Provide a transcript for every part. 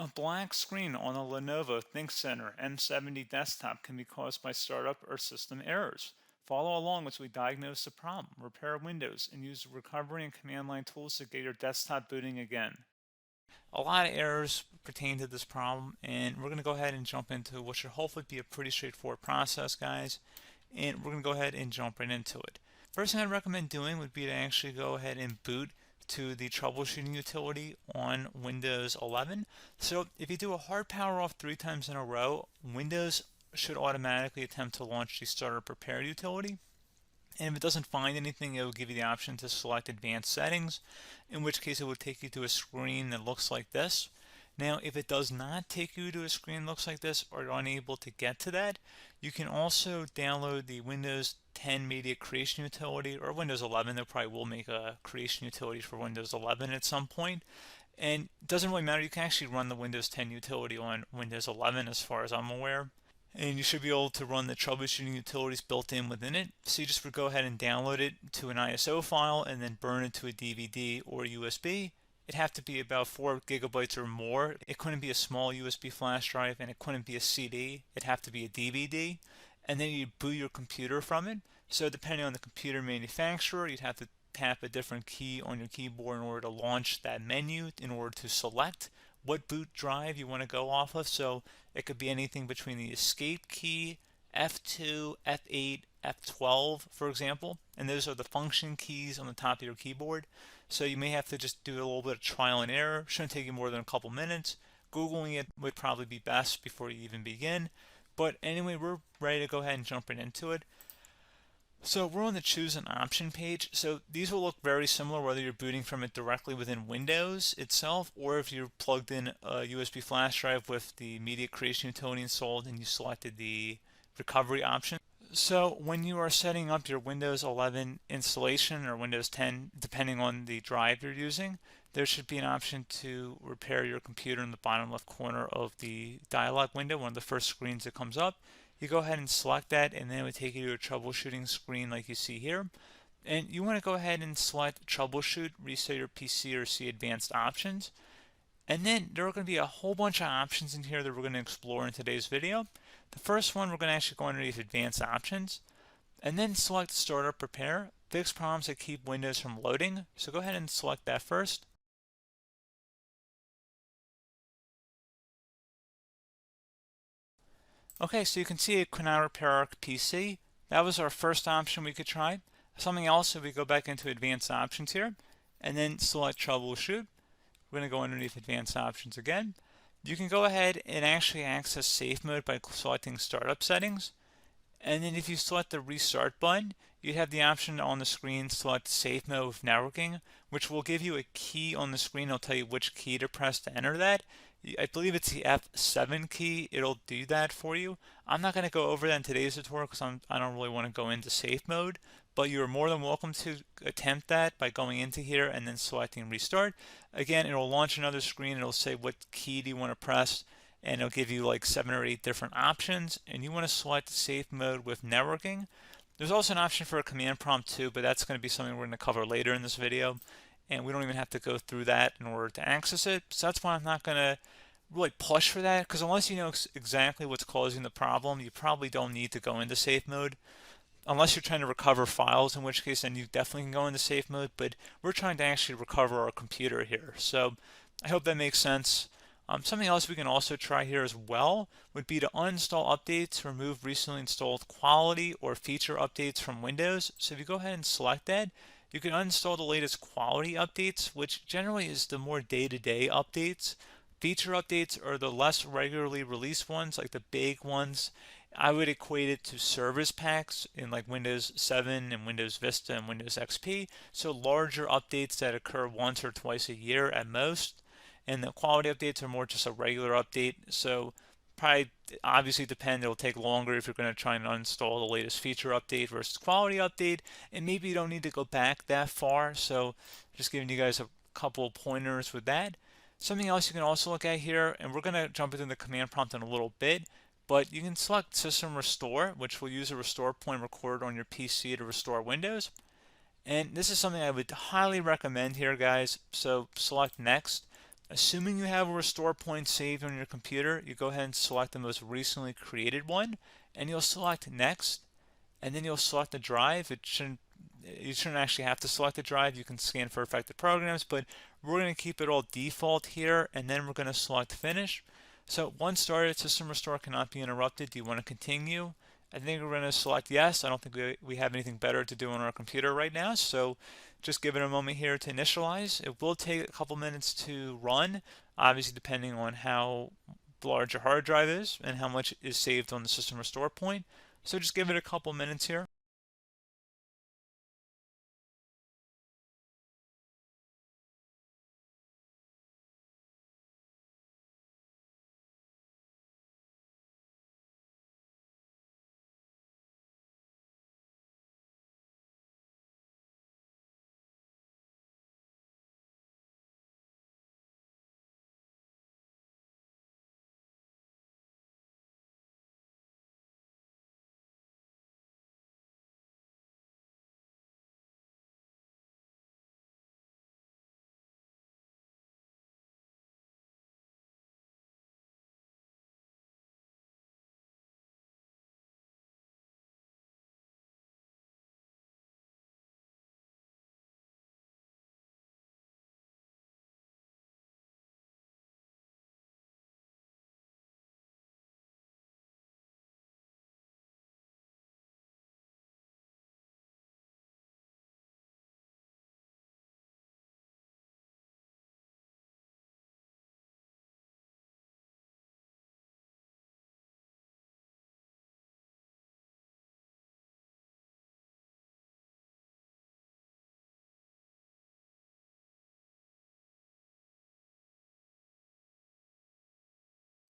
A black screen on a Lenovo ThinkCentre M70 Desktop can be caused by startup or system errors. Follow along as we diagnose the problem, repair Windows, and use recovery and command line tools to get your desktop booting again. A lot of errors pertain to this problem, and we're going to go ahead and jump into what should hopefully be a pretty straightforward process, guys. And we're going to go ahead and jump right into it. First thing I'd recommend doing would be to actually go ahead and boot to the troubleshooting utility on Windows 11. So if you do a hard power off 3 times in a row, Windows should automatically attempt to launch the startup repair utility. And if it doesn't find anything, it will give you the option to select advanced settings, in which case it would take you to a screen that looks like this. Now, if it does not take you to a screen that looks like this, or you're unable to get to that, you can also download the Windows 10 Media Creation Utility, or Windows 11. They probably will make a creation utility for Windows 11 at some point. And it doesn't really matter, you can actually run the Windows 10 utility on Windows 11 as far as I'm aware. And you should be able to run the troubleshooting utilities built in within it. So you just would go ahead and download it to an ISO file and then burn it to a DVD or USB. It'd have to be about 4 gigabytes or more. It couldn't be a small USB flash drive, and it couldn't be a CD. It'd have to be a DVD. And then you'd boot your computer from it. So depending on the computer manufacturer, you'd have to tap a different key on your keyboard in order to launch that menu, in order to select what boot drive you want to go off of. So it could be anything between the escape key, F2, F8, F12, for example, and those are the function keys on the top of your keyboard. So you may have to just do a little bit of trial and error. Shouldn't take you more than a couple minutes. Googling it would probably be best before you even begin. But anyway, we're ready to go ahead and jump right into it. So we're on the choose an option page. So these will look very similar whether you're booting from it directly within Windows itself, or if you're plugged in a USB flash drive with the media creation utility installed and you selected the recovery option. So when you are setting up your Windows 11 installation or Windows 10, depending on the drive you're using, there should be an option to repair your computer in the bottom left corner of the dialog window, one of the first screens that comes up. You go ahead and select that, and then it would take you to a troubleshooting screen like you see here. And you want to go ahead and select troubleshoot, reset your PC, or see advanced options. And then there are going to be a whole bunch of options in here that we're going to explore in today's video. The first one, we're going to actually go underneath advanced options and then select startup repair, fix problems that keep Windows from loading. So go ahead and select that first. Okay, so you can see it could now repair our PC. That was our first option we could try. Something else, if we go back into advanced options here and then select troubleshoot, we're going to go underneath advanced options again. You can go ahead and actually access safe mode by selecting startup settings. And then if you select the restart button, you have the option on the screen select safe mode with networking, which will give you a key on the screen. It'll tell you which key to press to enter that. I believe it's the F7 key. It'll do that for you. I'm not going to go over that in today's tutorial because I don't really want to go into safe mode, but you're more than welcome to attempt that by going into here and then selecting restart. Again, it'll launch another screen. It'll say what key do you want to press, and it'll give you like 7 or 8 different options, and you want to select safe mode with networking. There's also an option for a command prompt too, but that's going to be something we're going to cover later in this video, and we don't even have to go through that in order to access it. So that's why I'm not going to really push for that, because unless you know exactly what's causing the problem, you probably don't need to go into safe mode. Unless you're trying to recover files, in which case then you definitely can go into safe mode, but we're trying to actually recover our computer here. So I hope that makes sense. Something else we can also try here as well would be to uninstall updates, remove recently installed quality or feature updates from Windows. So if you go ahead and select that, you can uninstall the latest quality updates, which generally is the more day-to-day updates. Feature updates are the less regularly released ones, like the big ones. I would equate it to service packs in like Windows 7 and Windows Vista and Windows XP. So larger updates that occur once or twice a year at most. And the quality updates are more just a regular update. So probably obviously it'll take longer if you're going to try and uninstall the latest feature update versus quality update. And maybe you don't need to go back that far. So just giving you guys a couple of pointers with that. Something else you can also look at here, and we're going to jump into the command prompt in a little bit, but you can select System Restore, which will use a restore point recorded on your PC to restore Windows. And this is something I would highly recommend here, guys. So select Next. Assuming you have a restore point saved on your computer, you go ahead and select the most recently created one, and you'll select next, and then you'll select the drive. You shouldn't actually have to select the drive. You can scan for affected programs, but we're going to keep it all default here, and then we're going to select finish. So once started, system restore cannot be interrupted. Do you want to continue? I think we're going to select yes. I don't think we have anything better to do on our computer right now, so just give it a moment here to initialize. It will take a couple minutes to run, obviously depending on how large your hard drive is and how much is saved on the system restore point. So just give it a couple minutes here.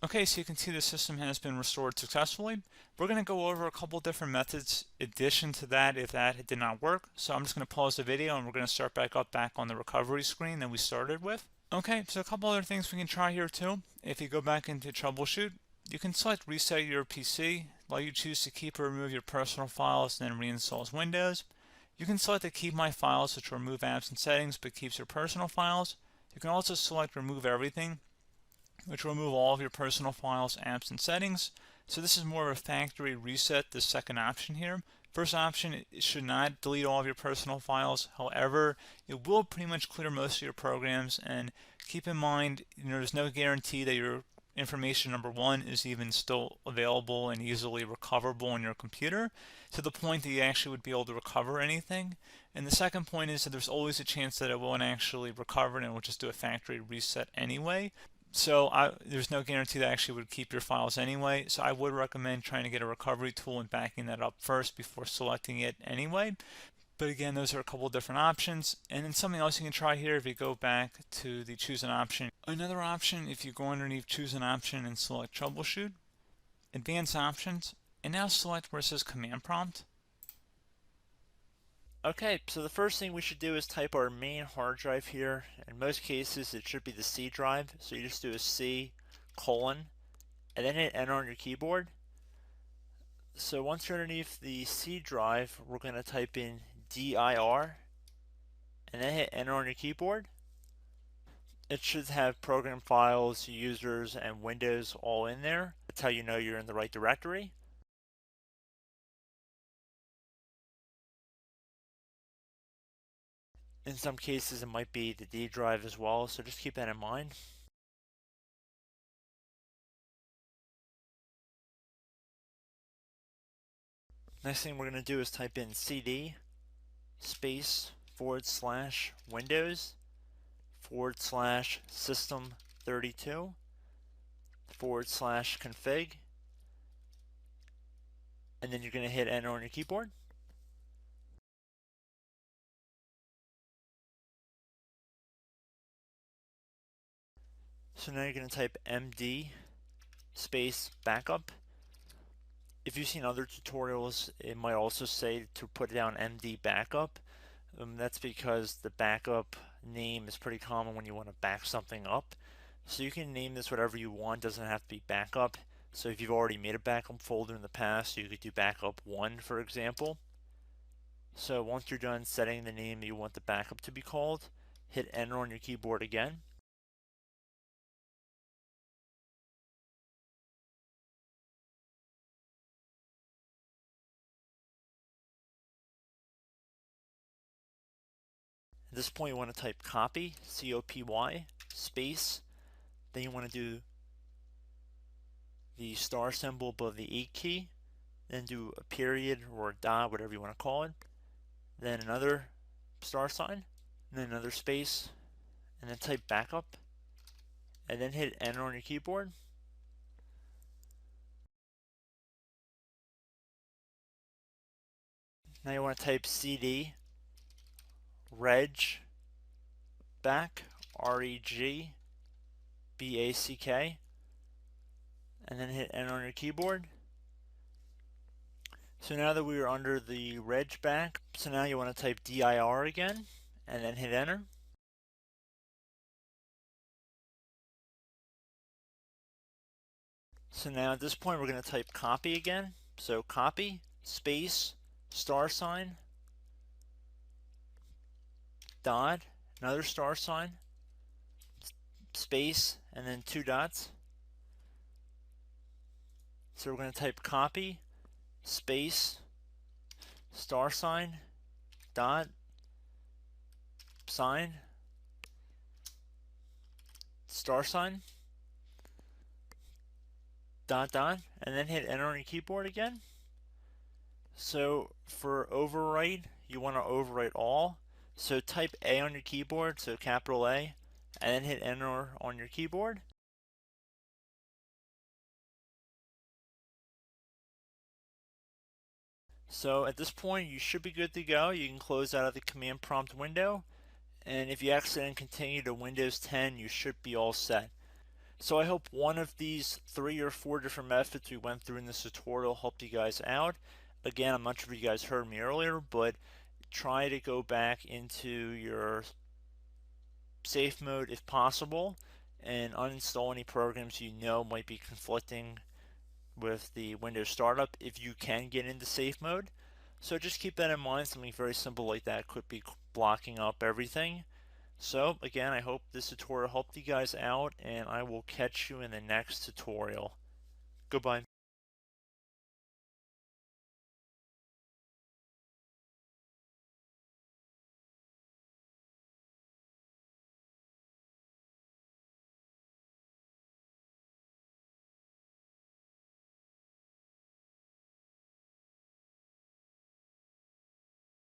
Okay, so you can see the system has been restored successfully. We're going to go over a couple different methods in addition to that if that did not work. So I'm just going to pause the video and we're going to start back on the recovery screen that we started with. Okay, so a couple other things we can try here too. If you go back into troubleshoot, you can select reset your PC while you choose to keep or remove your personal files and then reinstalls Windows. You can select to keep my files, which will remove apps and settings but keeps your personal files. You can also select remove everything, which will remove all of your personal files, apps, and settings. So this is more of a factory reset, the second option here. First option, it should not delete all of your personal files. However, it will pretty much clear most of your programs. And keep in mind, there's no guarantee that your information, number one, is even still available and easily recoverable on your computer to the point that you actually would be able to recover anything. And the second point is that there's always a chance that it won't actually recover and it will just do a factory reset anyway. So there's no guarantee that actually would keep your files anyway. So I would recommend trying to get a recovery tool and backing that up first before selecting it anyway. But again, those are a couple different options. And then something else you can try here if you go back to the choose an option. Another option, if you go underneath choose an option and select troubleshoot, advanced options, and now select where it says command prompt. Okay, so the first thing we should do is type our main hard drive here. In most cases, it should be the C drive. So you just do a C colon and then hit enter on your keyboard. So once you're underneath the C drive, we're going to type in dir and then hit enter on your keyboard. It should have program files, users, and Windows all in there. That's how you know you're in the right directory. In some cases, it might be the D drive as well, so just keep that in mind. Next thing we're going to do is type in cd space / Windows / system 32 / config, and then you're going to hit enter on your keyboard. So now you're going to type md space backup. If you've seen other tutorials, it might also say to put down md backup. That's because the backup name is pretty common when you want to back something up. So you can name this whatever you want, doesn't have to be backup. So if you've already made a backup folder in the past, you could do backup 1, for example. So once you're done setting the name you want the backup to be called, hit enter on your keyboard again. At this point you want to type copy, C-O-P-Y, space, then you want to do the star symbol above the 8 key, then do a period or a dot, whatever you want to call it, then another star sign, and then another space, and then type backup, and then hit enter on your keyboard. Now you want to type cd reg back, R-E-G-B-A-C-K, and then hit enter on your keyboard. So now that we are under the reg back, so now you want to type dir again, and then hit enter. So now at this point we're going to type copy again. So copy, space, star sign, dot, another star sign, space, and then 2 dots. So we're going to type copy, space, star sign, dot, sign, star sign, dot, dot, and then hit enter on your keyboard again. So for overwrite, you want to overwrite all. So type A on your keyboard, so capital A, and then hit enter on your keyboard. So at this point you should be good to go. You can close out of the command prompt window, and if you accidentally continue to Windows 10 you should be all set. So I hope one of these 3 or 4 different methods we went through in this tutorial helped you guys out. Again, I'm not sure if you guys heard me earlier, but try to go back into your safe mode if possible and uninstall any programs you know might be conflicting with the Windows startup if you can get into safe mode. So just keep that in mind. Something very simple like that could be blocking up everything. So again, I hope this tutorial helped you guys out, and I will catch you in the next tutorial. Goodbye.